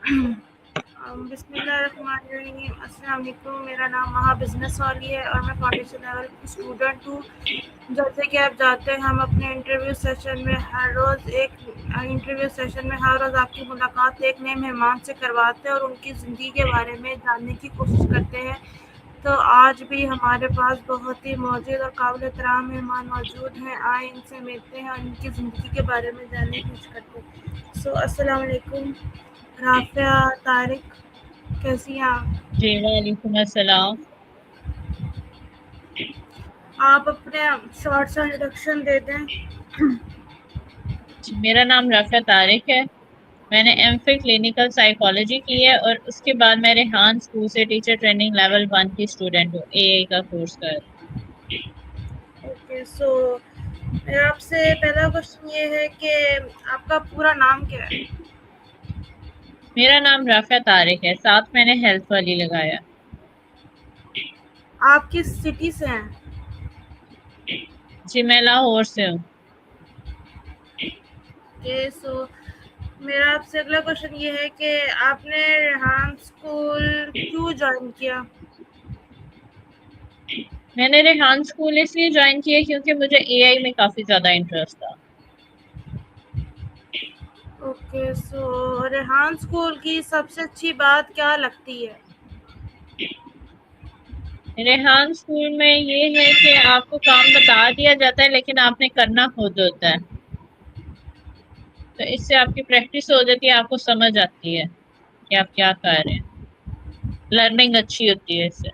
بسم اللہ الرحمن الرحیم، السلام علیکم۔ میرا نام مہا بزنس والی ہے اور میں فاؤنڈیشن لیول کی اسٹوڈنٹ ہوں۔ جیسے کہ آپ جانتے ہیں، ہم اپنے انٹرویو سیشن میں ہر روز آپ کی ملاقات ایک نئے مہمان سے کرواتے ہیں اور ان کی زندگی کے بارے میں جاننے کی کوشش کرتے ہیں۔ تو آج بھی ہمارے پاس بہت ہی موجود اور قابل احترام مہمان موجود ہیں۔ آئے ان سے ملتے ہیں اور ان کی زندگی کے بارے میں جاننے کی کوشش کرتے ہیں۔ السلام علیکم رافعہ طارق، کیسی ہیں آپ؟ جی وعلیکم السلام۔ آپ اپنے شارٹ سا انٹروڈکشن دے دیں۔ جی میرا نام رافعہ طارق ہے۔ میں نے ایم فل کلینکل سائیکالوجی کی ہے اور اس کے بعد میں ریحان اسکول سے ٹیچر ٹریننگ لیول 1 کی اسٹوڈنٹ ہوں، اے آئی کا کورس کر۔ اوکے، میرا آپ سے پہلا کوشچن یہ ہے کہ آپ کا پورا نام کیا ہے؟ میرا نام رافعہ طارق ہے، ساتھ میں نے ہیلتھ والی لگایا۔ آپ کس سٹی سے ہیں؟ جی میں لاہور سے ہوں۔ میرا آپ سے اگلا کوشچن یہ ہے کہ آپ نے ریحان اسکول کیوں جوائن کیا؟ میں نے ریحان اسکول اس لیے جوائن کیا کیونکہ مجھے اے آئی میں کافی زیادہ انٹرسٹ تھا۔ اوکے، ریحان اسکول کی سب سے اچھی بات کیا لگتی ہے؟ ریحان اسکول میں یہ ہے کہ آپ کو کام بتا دیا جاتا ہے لیکن آپ نے کرنا خود ہوتا ہے، تو اس سے آپ کی پریکٹس ہو جاتی ہے، آپ کو سمجھ آتی ہے کہ آپ کیا کر رہے ہیں، لرننگ اچھی ہوتی ہے اس سے۔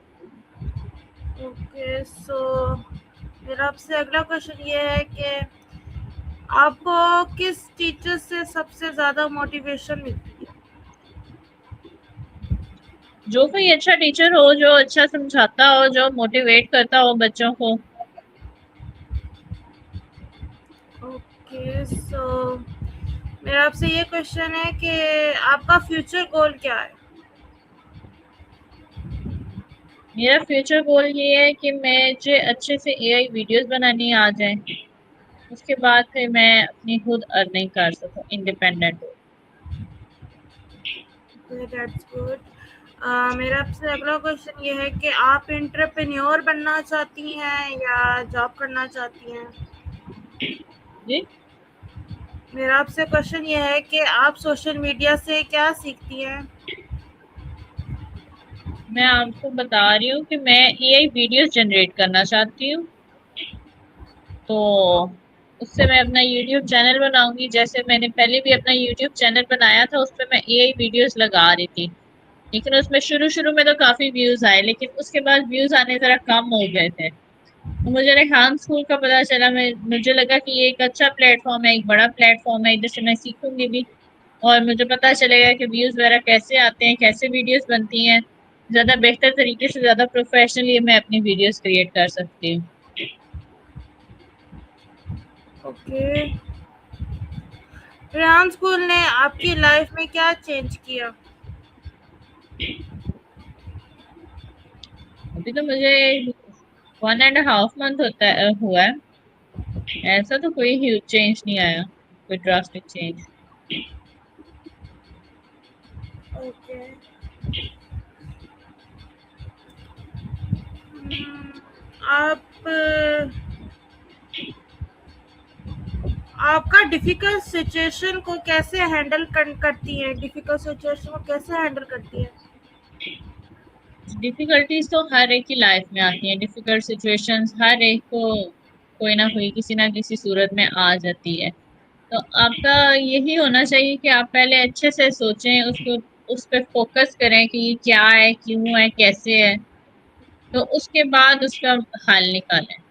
اوکے، میرا آپ سے اگلا کوشچن یہ ہے کہ آپ کو کس ٹیچر سے سب سے زیادہ موٹیویشن ملتی ہے؟ جو کوئی اچھا ٹیچر ہو، جو اچھا سمجھاتا ہو، جو موٹیویٹ کرتا ہو بچوں کو۔ اوکے، میرا آپ سے یہ کوشچن ہے کہ آپ کا فیوچر گول کیا ہے؟ میرا فیوچر گول یہ ہے کہ مجھے اچھے سے اے آئی ویڈیوز بنانی آ جائیں، اس کے بعد پھر میں اپنی خود ارننگ کر سکوں، انڈیپینڈنٹ ہو۔ That's good. میرا آپ سے اگلا کوشچن یہ ہے کہ آپ انٹرپرینیور بننا چاہتی ہیں یا جاب کرنا چاہتی ہیں؟ جی میرا آپ سے کوشچن یہ ہے کہ آپ سوشل میڈیا سے کیا سیکھتی ہیں؟ میں آپ کو بتا رہی ہوں کہ میں اے آئی ویڈیوز جنریٹ کرنا چاہتی ہوں، تو اس سے میں اپنا یوٹیوب چینل بناؤں گی۔ جیسے میں نے پہلے بھی اپنا یوٹیوب چینل بنایا تھا، اس پہ میں اے آئی ویڈیوز لگا رہی تھی، لیکن اس میں شروع میں تو کافی ویوز آئے، لیکن اس کے بعد ویوز آنے ذرا کم ہو گئے تھے۔ مجھے ریحان اسکول کا پتا چلا، مجھے لگا کہ یہ ایک اچھا پلیٹ فارم ہے، ایک بڑا پلیٹ فارم ہے جس سے میں سیکھوں گی بھی، اور مجھے پتا چلے گا کہ ویوز وغیرہ کیسے آتے ہیں، کیسے ویڈیوز بنتی ہیں، زیادہ بہتر طریقے سے، زیادہ پروفیشنلی میں اپنی ویڈیوز کریٹ کر سکتی ہوں۔ اوکے، ریحان اسکول نے آپ کی لائف میں کیا چینج کیا؟ ابھی تو مجھے 1.5 month ہوا ہے، ایسا تو کوئی ہیوج چینج نہیں آیا، کوئی ڈراسٹک چینج۔ اوکے، آپ آپ کا ڈیفیکلٹ سچویشن کو کیسے ہینڈل کرتی ہیں؟ ڈیفیکلٹ سچویشن کو کیسے ہینڈل کرتی ہیں؟ ڈیفیکلٹیز تو ہر ایک کی لائف میں آتی ہیں، ڈیفیکلٹ سچویشنز ہر ایک کو کوئی نہ کوئی کسی نہ کسی صورت میں آ جاتی ہے، تو آپ کا یہی ہونا چاہیے کہ آپ پہلے اچھے سے سوچیں، اس پہ فوکس کریں کہ یہ کیا ہے، کیوں ہے، کیسے ہے، تو اس کے بعد اس کا حل نکالیں۔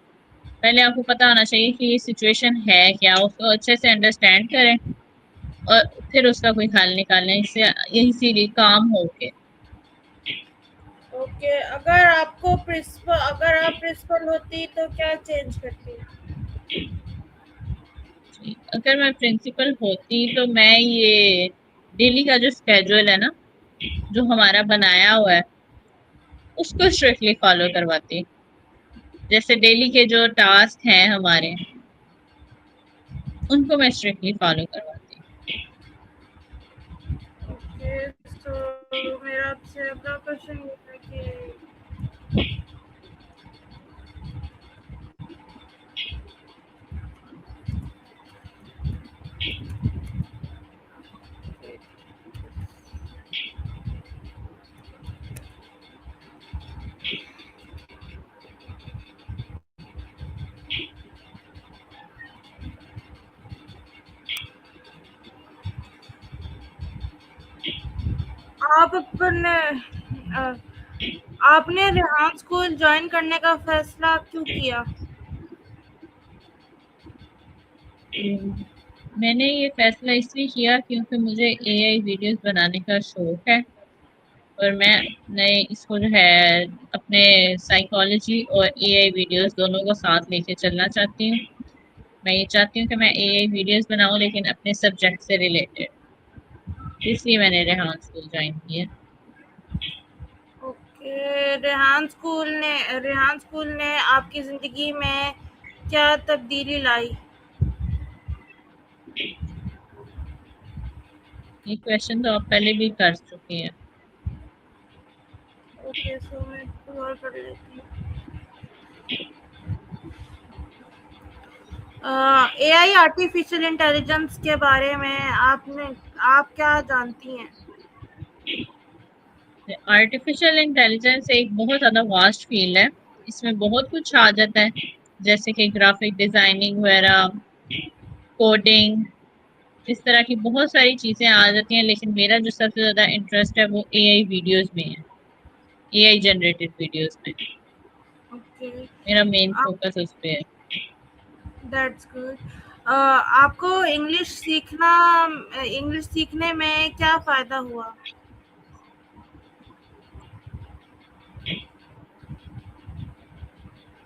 پہلے آپ کو پتا ہونا چاہیے کہ یہ سچویشن ہے کیا، اس کو اچھے سے انڈرسٹینڈ کریں اور پھر اس کا کوئی حل نکالیں، اس سے اسی لیے کام ہو کے۔ اوکے، اگر آپ پرنسپل ہوتی تو کیا چینج کرتی؟ اگر میں پرنسپل ہوتی تو میں یہ ڈیلی کا جو اسکیجول ہے نا، جو ہمارا بنایا ہوا ہے، اس کو اسٹرکٹلی فالو کرواتی۔ جیسے ڈیلی کے جو ٹاسک ہیں ہمارے، ان کو میں اسٹرکٹلی فالو کرواتی۔ اوکے، سے اگلا کوشچن یہ ہے کہ آپ نے ریحان اسکول جوائن کرنے کا فیصلہ کیوں کیا؟ میں نے یہ فیصلہ اس لیے کیا کیونکہ مجھے اے آئی ویڈیوز بنانے کا شوق ہے، اور میں اس کو جو ہے اپنے سائیکالوجی اور اے آئی ویڈیوز دونوں کو ساتھ لے کے چلنا چاہتی ہوں۔ میں یہ چاہتی ہوں کہ میں اے آئی ویڈیوز بناؤں لیکن اپنے سبجیکٹ سے ریلیٹڈ، اس لیے میں نے ریحان اسکول جوائن کیا۔ اوکے، ریحان اسکول نے آپ کی زندگی میں کیا تبدیلی لائی؟ یہ کویشچن تو آپ پہلے بھی کر چکے ہیں۔ اوکے، سو میں غور کر لیتی ہوں۔ اے آئی آرٹیفیشل انٹیلیجنس کے بارے میں آپ کیا جانتی ہیں؟ آرٹیفیشل انٹیلیجنس ایک بہت زیادہ واسٹ فیلڈ ہے، اس میں بہت کچھ آ جاتا ہے، جیسے کہ گرافک ڈیزائننگ وغیرہ، کوڈنگ، اس طرح کی بہت ساری چیزیں آ جاتی ہیں، لیکن میرا جو سب سے زیادہ انٹرسٹ ہے وہ اے آئی ویڈیوز میں ہے، اے آئی جنریٹڈ ویڈیوز میں اوکے، میرا مین فوکس اس پہ ہے۔ That's good. آپ کو انگلش سیکھنے میں کیا فائدہ ہوا؟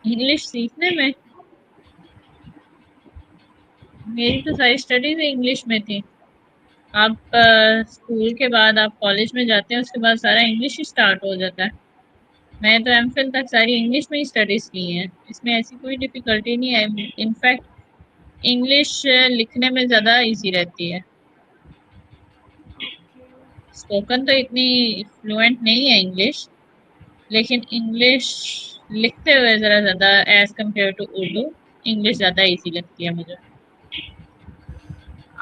انگلش سیکھنے میں میری تو ساری اسٹڈیز انگلش میں تھی۔ آپ اسکول کے بعد آپ کالج میں جاتے ہیں، اس کے بعد سارا انگلش ہی اسٹارٹ ہو جاتا ہے۔ میں تو ایم فل تک ساری انگلش میں ہی اسٹڈیز کی ہیں، اس میں ایسی کوئی ڈفیکلٹی نہیں ہے، انفیکٹ انگلش لکھنے میں زیادہ ایزی رہتی ہے۔ اسپوکن تو اتنی فلوئنٹ نہیں ہے انگلش، لیکن انگلش لکھتے ہوئے ذرا زیادہ as compare to Urdu English زیادہ ایزی لگتی ہے مجھے۔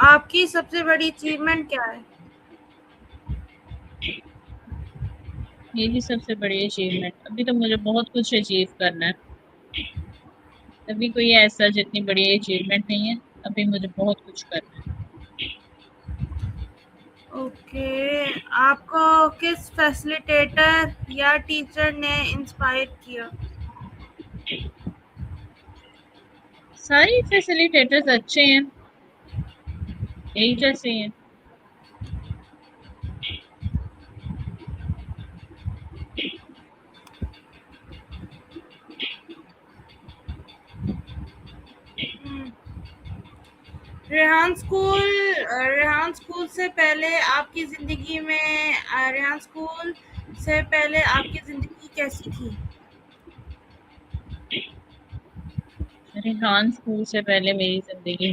آپ کی سب سے بڑی اچیومنٹ کیا ہے؟ میری سب سے بڑی اچیومنٹ، ابھی تو مجھے بہت کچھ اچیو کرنا ہے، ابھی کوئی ایسا جتنی بڑی اچیومنٹ نہیں ہے، ابھی مجھے بہت کچھ کرنا ہے۔ اوکے، آپ کو کس فیسیلیٹیٹر یا ٹیچر نے انسپائر کیا؟ ساری فیسیلیٹیٹرز اچھے ہیں، یہی جیسے ہیں۔ ریحان اسکول سے پہلے آپ کی زندگی کیسی تھی؟ ریحان اسکول سے پہلے میری زندگی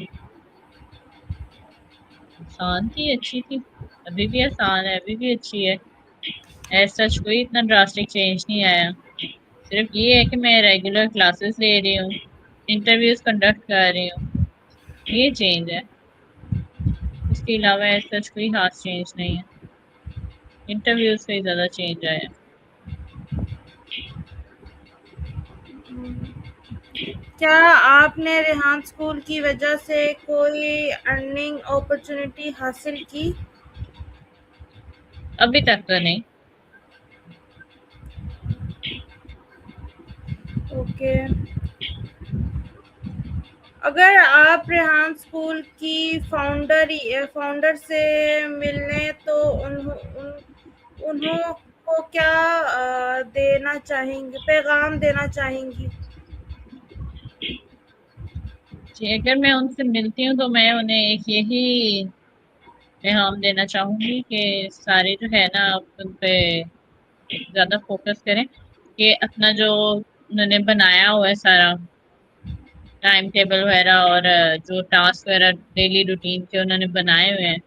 آسان تھی، اچھی تھی، ابھی بھی آسان ہے، ابھی بھی اچھی ہے، ایز سچ کوئی اتنا ڈراسٹک چینج نہیں آیا، صرف یہ ہے کہ میں ریگولر کلاسز لے رہی ہوں، انٹرویوز کنڈکٹ کر رہی ہوں، یہ چینج ہے، اس کے علاوہ ایز سچ کوئی خاص چینج نہیں ہے، انٹرویوز سے ہی زیادہ چینج آیا۔ کیا آپ نے ریحان اسکول کی وجہ سے کوئی ارننگ اپرچونٹی حاصل کی؟ ابھی تک تو نہیں۔ اوکے، اگر آپ ریحان اسکول کی فاؤنڈر سے ملنے تو انہوں کو کیا پیغام دینا چاہیں گی؟ جی، اگر میں ان سے ملتی ہوں تو میں انہیں ایک یہی پیغام دینا چاہوں گی کہ سارے جو ہے نا ان پہ زیادہ فوکس کریں، کہ اپنا جو انہوں نے بنایا ہوا ہے سارا ٹائم ٹیبل وغیرہ اور جو ٹاسک وغیرہ ڈیلی روٹین کے انہوں نے بنائے ہوئے ہیں،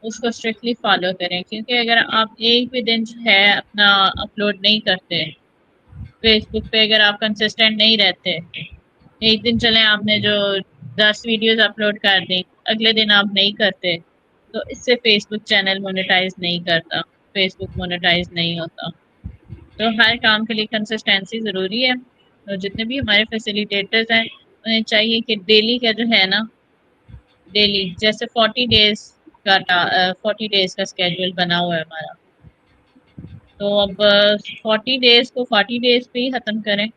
اس کو اسٹرکٹلی فالو کریں، کیونکہ اگر آپ ایک بھی دن جو ہے اپنا اپلوڈ نہیں کرتے فیس بک پہ، اگر آپ کنسسٹنٹ نہیں رہتے، ایک دن چلیں آپ نے جو 10 ویڈیوز اپلوڈ کر دیں، اگلے دن آپ نہیں کرتے، تو اس سے فیس بک چینل مونیٹائز نہیں کرتا، فیس بک مونیٹائز نہیں ہوتا۔ تو ہر کام کے لیے کنسسٹینسی ضروری ہے، تو جتنے بھی ہمارے فیسیلیٹیٹرز ہیں انہیں چاہیے کہ ڈیلی کا جو ہے نا، ڈیلی جیسے 40 ڈیز کا اسکیجول بنا ہوا ہے ہمارا، تو اب 40 ڈیز کو 40 ڈیز پہ ہی ختم کریں،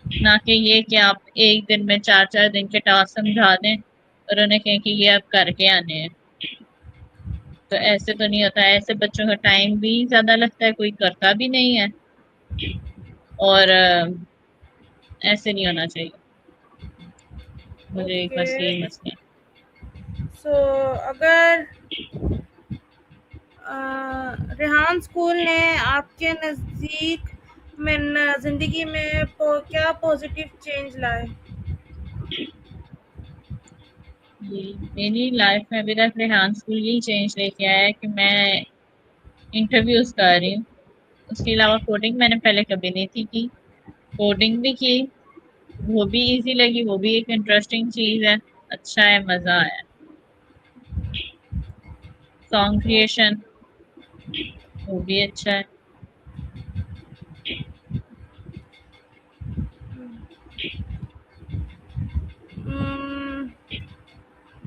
نہ کہ یہ کہ آپ ایک دن میں 4 دن کے ٹاسک سمجھا دیں اور انہیں کہیں کہ یہ اب کر کے آنے ہیں۔ تو ایسے تو نہیں ہوتا ہے، ایسے بچوں کا ٹائم بھی زیادہ لگتا ہے، کوئی کرتا بھی نہیں ہے، اور ایسے نہیں ہونا چاہیے۔ مجھے اوکے، بس یہی مسئلہ ہے۔ سو اگر ریحان اسکول نے آپ کے نزدیک میں زندگی میں کیا پازیٹیو چینج لائے؟ میری لائف میں ابھی تک ریحان اسکول یہی چینج لے کے آیا ہے کہ میں انٹرویوز کر رہی ہوں، اس کے علاوہ کوڈنگ میں نے پہلے کبھی نہیں تھی کی، کوڈنگ بھی کی، وہ بھی ایزی لگی، وہ بھی ایک انٹرسٹنگ چیز ہے، اچھا ہے، مزہ آیا۔ سانگ کریشن وہ بھی اچھا ہے۔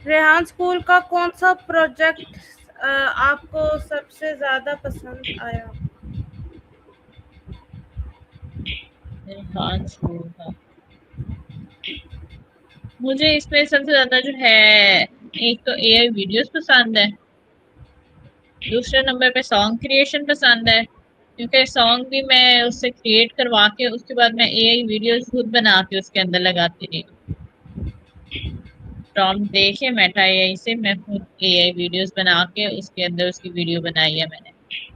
ریحان اسکول کا کون سا پروجیکٹ آپ کو سب سے زیادہ پسند آیا؟ ریحان اسکول کا مجھے اس میں سب سے زیادہ جو ہے، ایک تو اے آئی ویڈیوز پسند ہے، دوسرے نمبر پہ سانگ کریشن پسند ہے، کیونکہ سانگ بھی میں اس سے کریٹ کروا کے اس کے بعد میں اے آئی ویڈیوز خود بنا کے اس کے اندر لگاتی رہی ہوں، پرامپٹ دے کے میٹا اے آئی سے میں خود اے آئی ویڈیوز بنا کے اس کے اندر اس کی ویڈیو بنائی ہے میں نے،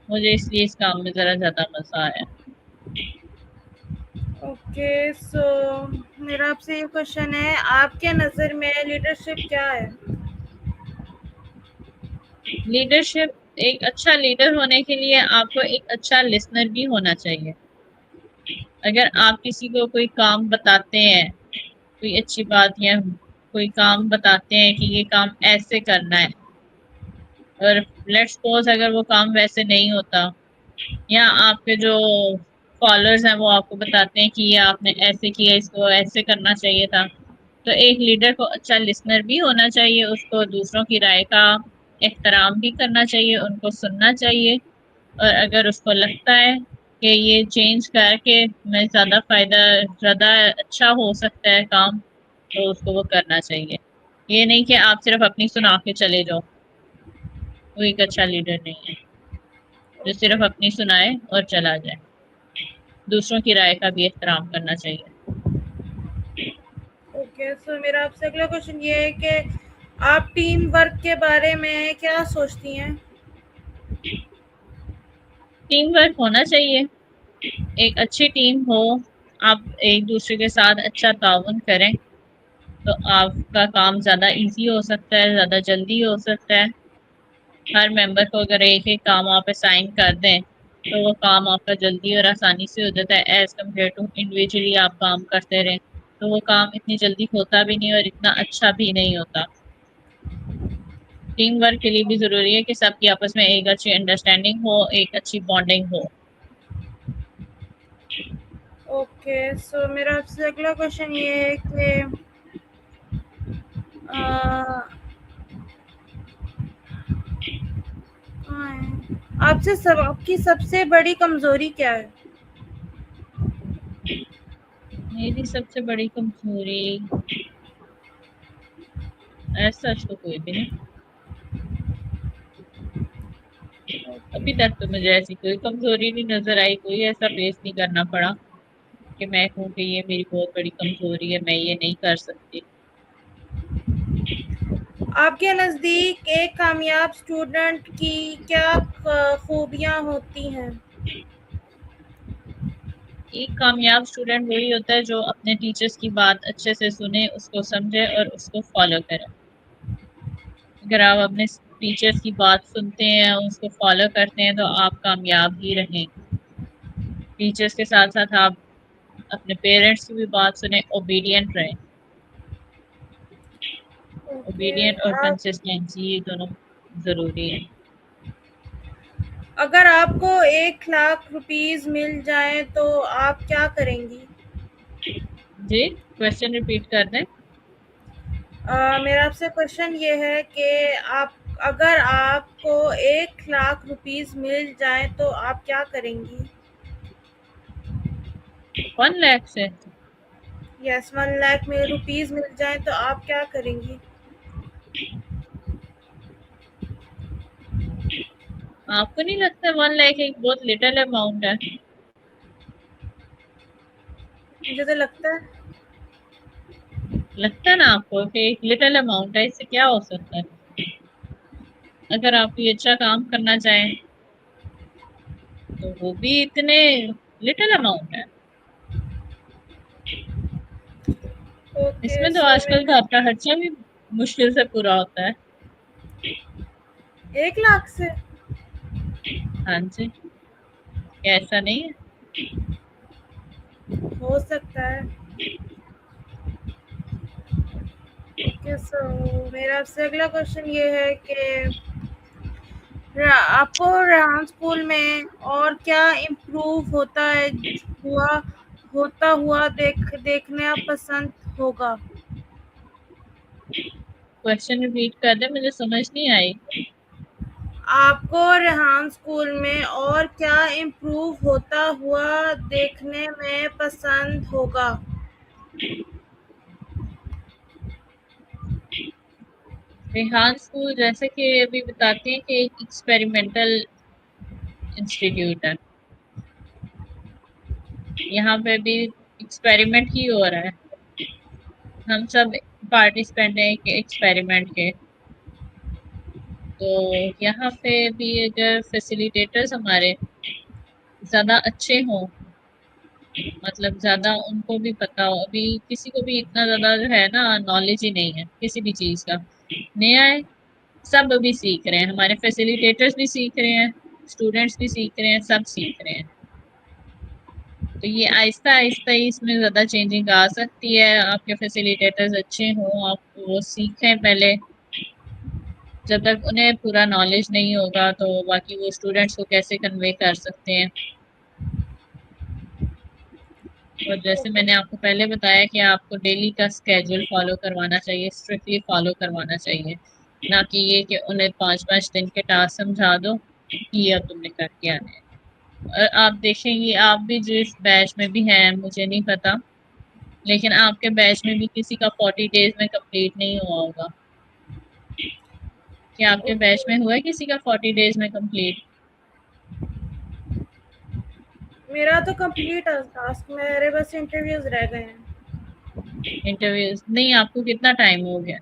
مجھے اس لیے اس کام میں ذرا زیادہ مزہ آیا۔ اوکے، سو میرا آپ سے یہ کوشچن ہے، آپ کے نظر میں لیڈرشپ کیا ہے؟ لیڈرشپ، ایک اچھا لیڈر ہونے کے لیے آپ کو ایک اچھا لسنر بھی ہونا چاہیے۔ اگر آپ کسی کو کوئی کام بتاتے ہیں، کوئی اچھی بات یا کوئی کام بتاتے ہیں کہ یہ کام ایسے کرنا ہے، اور لیٹس سپوز اگر وہ کام ویسے نہیں ہوتا، یا آپ کے جو فالوورز ہیں وہ آپ کو بتاتے ہیں کہ یہ آپ نے ایسے کیا، اس کو ایسے کرنا چاہیے تھا، تو ایک لیڈر کو اچھا لسنر بھی ہونا چاہیے، اس کو دوسروں کی رائے کا احترام بھی کرنا چاہیے، ان کو سننا چاہیے، اور اگر اس کو لگتا ہے کہ یہ چینج کر کے میں زیادہ اچھا ہو سکتا ہے کام، تو اس کو وہ کرنا چاہیے۔ یہ نہیں کہ آپ صرف اپنی سنا کے چلے جاؤ، وہ ایک اچھا لیڈر نہیں ہے جو صرف اپنی سنائے اور چلا جائے، دوسروں کی رائے کا بھی احترام کرنا چاہیے۔ اوکے، سو میرا آپ سے اگلا کوشچن یہ ہے کہ آپ ٹیم ورک کے بارے میں کیا سوچتی ہیں؟ ٹیم ورک ہونا چاہیے، ایک اچھی ٹیم ہو، آپ ایک دوسرے کے ساتھ اچھا تعاون کریں تو آپ کا کام زیادہ ایزی ہو سکتا ہے، زیادہ جلدی ہو سکتا ہے۔ ہر ممبر کو اگر ایک ایک کام آپ اسائن کر دیں تو وہ کام آپ کا جلدی اور آسانی سے ہو جاتا ہے، ایز کمپیئر ٹو انڈیویجلی آپ کام کرتے رہیں تو وہ کام اتنی جلدی ہوتا بھی نہیں اور اتنا اچھا بھی نہیں ہوتا۔ ٹیم ورک کے لیے بھی ضروری ہے کہ سب کی آپس میں ایک اچھی انڈرسٹینڈنگ ہو، ایک اچھی بانڈنگ ہو۔ اوکے، سو میرا آپ سے اگلا کوشچن یہ ہے کہ آپ کی سب سے بڑی کمزوری کیا ہے؟ میری سب سے بڑی کمزوری ایسا تو کوئی بھی نہیں، ابھی تک تو مجھے ایسی کوئی کمزوری نہیں نظر آئی، کوئی ایسا فیس نہیں کرنا پڑا کہ میں کہوں کہ یہ میری بہت بڑی کمزوری ہے، میں یہ نہیں کر سکتی۔ آپ کے نزدیک ایک کامیاب اسٹوڈنٹ کی کیا خوبیاں ہوتی ہیں؟ ایک کامیاب اسٹوڈنٹ وہی ہوتا ہے جو اپنے ٹیچرز کی بات اچھے سے سنے، اس کو سمجھے اور اس کو فالو کرے۔ اگر آپ اپنے ٹیچرس کی بات سنتے ہیں، اس کو فالو کرتے ہیں، تو آپ کامیاب ہی رہیں۔ ٹیچرس کے ساتھ ساتھ آپ اپنے پیرنٹس کی بھی بات سنیں، اوبیڈینٹ رہیں۔ اوکے، اوبیڈینٹ اور آپ کنسسٹنسی یہ دونوں ضروری ہے۔ اگر آپ کو 1,00,000 روپیز مل جائیں تو آپ کیا کریں گی؟ جی کوشچن ریپیٹ کر دیں۔ میرا آپ سے کوشچن یہ ہے کہ اگر آپ کو 1,00,000 روپیز مل جائیں تو آپ کیا کریں گی؟ 1 لاکھ سے یس، 1,00,000 میں روپیز مل جائیں تو آپ کیا کریں گی؟ آپ کو نہیں لگتا 1 لاکھ ایک بہت لٹل اماؤنٹ ہے؟ مجھے تو لگتا ہے نا آپ کو کہ ایک لٹل اماؤنٹ ہے، اس سے کیا ہو سکتا ہے؟ اگر آپ یہ اچھا کام کرنا چاہیں تو وہ بھی اتنے لٹل اماؤنٹ ہے۔ اس اوکے میں تو سو آج کل گھر کا خرچہ بھی مشکل سے پورا ہوتا ہے۔ 1,00,000 سے ہاں جی، ایسا نہیں ہے؟ ہو سکتا ہے۔ اوکے سو میرا آپ سے اگلا کوشچن یہ ہے کہ آپ کو ریحان اسکول میں اور کیا امپروو ہوتا ہوا دیکھنا پسند ہوگا؟ کوشچن ریپیٹ کر دیں، مجھے سمجھ نہیں آئی۔ آپ کو ریحان اسکول میں اور کیا امپروو ہوتا ہوا دیکھنے میں پسند ہوگا؟ ریحان اسکول جیسے کہ ابھی بتاتے ہیں کہ ایک ایکسپیریمنٹل انسٹیٹیوٹ ہے، یہاں پہ بھی ایکسپیریمنٹ ہی ہو رہا ہے، ہم سب پارٹیسپینٹ ہیں ایک ایکسپیریمنٹ کے۔ تو یہاں پہ بھی اگر فیسیلیٹیٹرز ہمارے زیادہ اچھے ہوں، مطلب زیادہ ان کو بھی پتا ہو، ابھی کسی کو بھی اتنا زیادہ جو ہے نا نالج ہی نہیں ہے کسی بھی چیز کا، نیا ہے، سب ابھی سیکھ رہے ہیں، ہمارے فیسیلیٹیٹرز بھی سیکھ رہے ہیں، اسٹوڈینٹس بھی سیکھ رہے ہیں، سب سیکھ رہے ہیں۔ تو یہ آہستہ آہستہ ہی اس میں زیادہ چینجنگ آ سکتی ہے۔ آپ کے فیسیلیٹیٹرز اچھے ہوں، آپ وہ سیکھیں پہلے، جب تک انہیں پورا نالج نہیں ہوگا تو باقی وہ اسٹوڈینٹس کو کیسے کنوے کر سکتے ہیں۔ اور جیسے میں نے آپ کو پہلے بتایا کہ آپ کو ڈیلی کا اسکیجول فالو کروانا چاہیے، اسٹرکٹلی فالو کروانا چاہیے، نہ کہ یہ کہ انہیں 5 دن کے ٹاسک سمجھا دو یہ اب تم نے کر کے آنے ہیں۔ اور آپ دیکھیں گے، آپ بھی جس بیچ میں بھی ہیں مجھے نہیں پتا، لیکن آپ کے بیچ میں بھی کسی کا 40 ڈیز میں کمپلیٹ نہیں ہوا ہوگا۔ کیا آپ کے بیچ میں ہوا ہے کسی کا 40 ڈیز میں کمپلیٹ؟ میرا تو کمپلیٹ ہے ٹاسک، میرے بس انٹرویوز رہ گئے ہیں۔ انٹرویوز نہیں، آپ کو کتنا ٹائم ہو گیا؟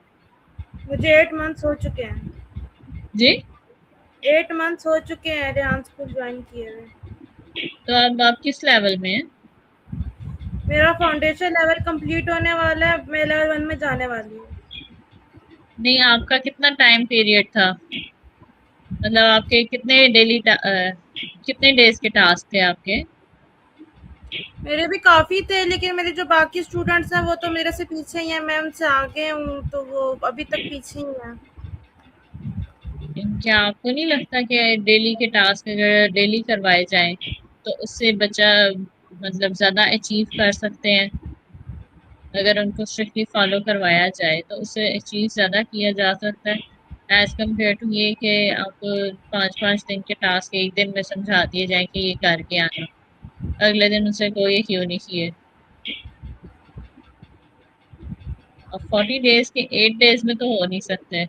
مجھے 8 منتھس ہو چکے ہیں۔ جی 8 منتھس ہو چکے ہیں ریحان اسکول جوائن کیے ہوئے۔ تو اب آپ کس لیول میں ہیں؟ میرا فاؤنڈیشن لیول کمپلیٹ ہونے والا ہے، میں لیول 1 میں جانے والی ہوں۔ نہیں، آپ کا کتنا ٹائم پیریڈ تھا، مطلب آپ کے کتنے ڈیز کے ٹاسک تھے آپ کے؟ میرے بھی کافی تھے، لیکن میرے جو باقی اسٹوڈینٹس ہیں وہ تو میرے سے پیچھے ہی ہیں، میں ان سے آگے ہوں تو وہ ابھی تک پیچھے ہی ہیں۔ کیا آپ کو نہیں لگتا کہ ڈیلی کے ٹاسک اگر ڈیلی کروائے جائیں تو اس سے بچہ مطلب زیادہ اچیو کر سکتے ہیں؟ اگر ان کو اسٹرکٹلی فالو کروایا جائے تو اس سے اچیو زیادہ کیا جا سکتا ہے، ایز کمپیئر ٹو یہ کہ آپ 5 دن کے ٹاسک ایک دن میں سمجھا دیے جائیں کہ یہ کر کے آنا، اگلے دن اسے کوئی کیوں نہیں کیے۔ اب 40 ڈیز کے 8 ڈیز میں تو ہو نہیں سکتے،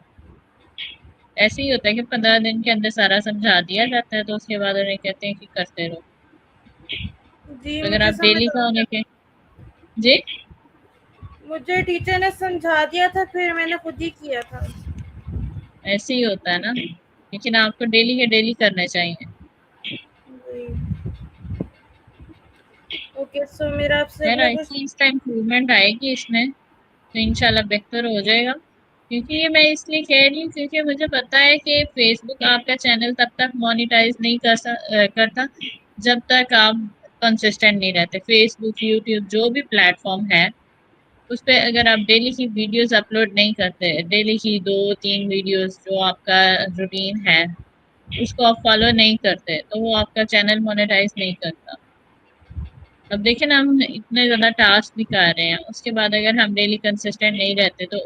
ایسے ہی ہوتا ہے کہ 15 دن کے اندر سارا سمجھا دیا جاتا ہے تو اس کے بعد انہیں کہتے ہیں کہ کرتے رہو۔ جی اگر مجھے آپ سمجھ ڈیلی آ کا گیا، ہونے کے جی مجھے ٹیچر نے سمجھا دیا تھا پھر میں نے خود ہی کیا تھا۔ ایسے ہی ہوتا ہے نا، لیکن آپ کو ڈیلی کے ڈیلی کرنے چاہیے۔ جی اوکے سو میرا آپ سے خیر اگلا آہستہ کوشچن، آہستہ امپروومنٹ آئے گی اس میں، تو انشاءاللہ بہتر ہو جائے گا۔ کیونکہ یہ میں اس لیے کہہ رہی ہوں کیونکہ مجھے پتا ہے کہ فیس بک آپ کا چینل تب تک مانیٹائز نہیں کرتا جب تک آپ کنسسٹنٹ نہیں رہتے. فیس بک، یوٹیوب، جو بھی پلیٹ فارم ہے اس پہ اگر آپ ڈیلی کی ویڈیوز اپلوڈ نہیں کرتے، ڈیلی کی 2-3 ویڈیوز جو آپ کا روٹین ہے اس کو آپ فالو نہیں کرتے، تو وہ آپ کا چینل مانیٹائز نہیں کرتا. اب دیکھیں نا، ہم اتنے زیادہ ٹاسک بھی کر رہے ہیں، اس کے بعد اگر ہم ڈیلی کنسسٹنٹ نہیں رہتے تو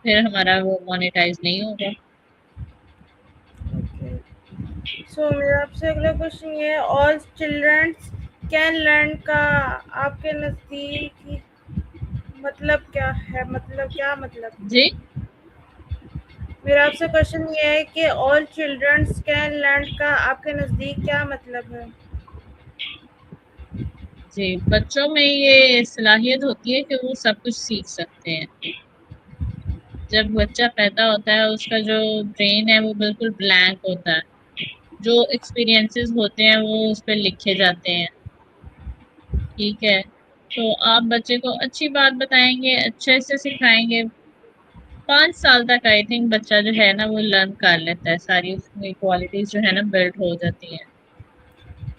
پھر ہمارا وہ مانیٹائز نہیں ہوگا. سو میرا آپ سے اگلا کوشچن یہ ہے، آل چلڈرنس کین لرن کا آپ کے نزدیک مطلب کیا ہے؟ مطلب جی میرا آپ سے کوشچن یہ ہے کہ آل چلڈرنس کین لرن کا آپ کے نزدیک کیا مطلب ہے؟ جی، بچوں میں یہ صلاحیت ہوتی ہے کہ وہ سب کچھ سیکھ سکتے ہیں. جب بچہ پیدا ہوتا ہے اس کا جو برین ہے وہ بالکل بلینک ہوتا ہے. جو ایکسپیرینسز ہوتے ہیں وہ اس پہ لکھے جاتے ہیں. ٹھیک ہے، تو آپ بچے کو اچھی بات بتائیں گے، اچھے سے سکھائیں گے، 5 سال تک آئی تھنک بچہ جو ہے نا وہ لرن کر لیتا ہے، ساری اس میں کوالٹیز جو ہے نا بلڈ ہو جاتی ہیں.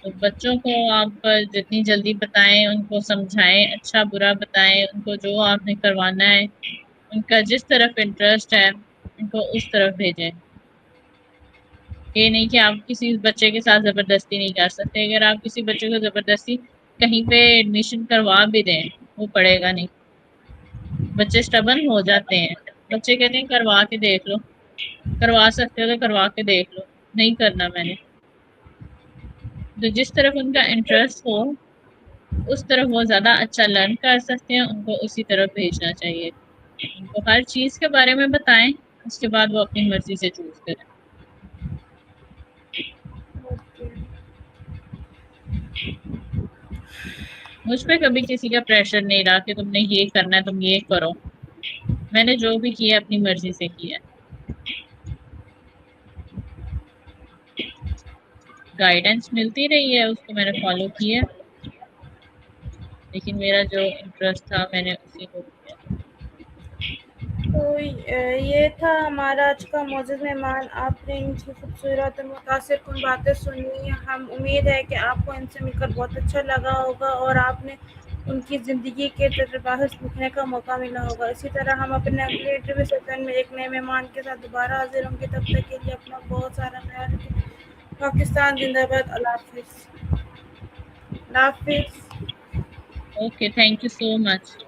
تو بچوں کو آپ جتنی جلدی بتائیں، ان کو سمجھائیں، اچھا برا بتائیں، ان کو جو آپ نے کروانا ہے، ان کا جس طرف انٹرسٹ ہے ان کو اس طرف بھیجیں. یہ نہیں کہ آپ کسی بچے کے ساتھ زبردستی نہیں کر سکتے. اگر آپ کسی بچے کو زبردستی کہیں پہ ایڈمیشن کروا بھی دیں وہ پڑھے گا نہیں. بچے اسٹبن ہو جاتے ہیں، بچے کہتے ہیں کروا کے دیکھ لو. کروا سکتے ہو تو کروا کے دیکھ لو، نہیں کرنا میں نے. تو جس طرف ان کا انٹرسٹ ہو اس طرف وہ زیادہ اچھا لرن کر سکتے ہیں، ان کو اسی طرف بھیجنا چاہیے. ان کو ہر چیز کے بارے میں بتائیں، اس کے بعد وہ اپنی مرضی سے چوز کریں. مجھ پہ کبھی کسی کا پریشر نہیں رہا کہ تم نے یہ کرنا ہے، تم یہ کرو. میں نے جو بھی کیا اپنی مرضی سے کیا. گائیڈنس ملتی رہی ہے، اس کو میں نے فالو کیا، لیکن میرا جو انٹرسٹ تھا میں نے اسی کو کیا. تو یہ تھا ہمارا آج کا معزز مہمان. آپ نے ان کی خوبصورت اور متاثر کن باتیں سنی. ہم امید ہے کہ آپ کو ان سے مل کر بہت اچھا لگا ہوگا اور آپ نے ان کی زندگی کے تجربات سیکھنے کا موقع ملا ہوگا. اسی طرح ہم اپنے اگلے انٹرویو سیشن میں ایک نئے مہمان کے ساتھ دوبارہ حاضر ہوں گے. تب تک کے لیے اپنا بہت سارا خیال رکھیں. پاکستان زندہ باد. اللہ حافظ. اللہ حافظ. Okay, thank you so much.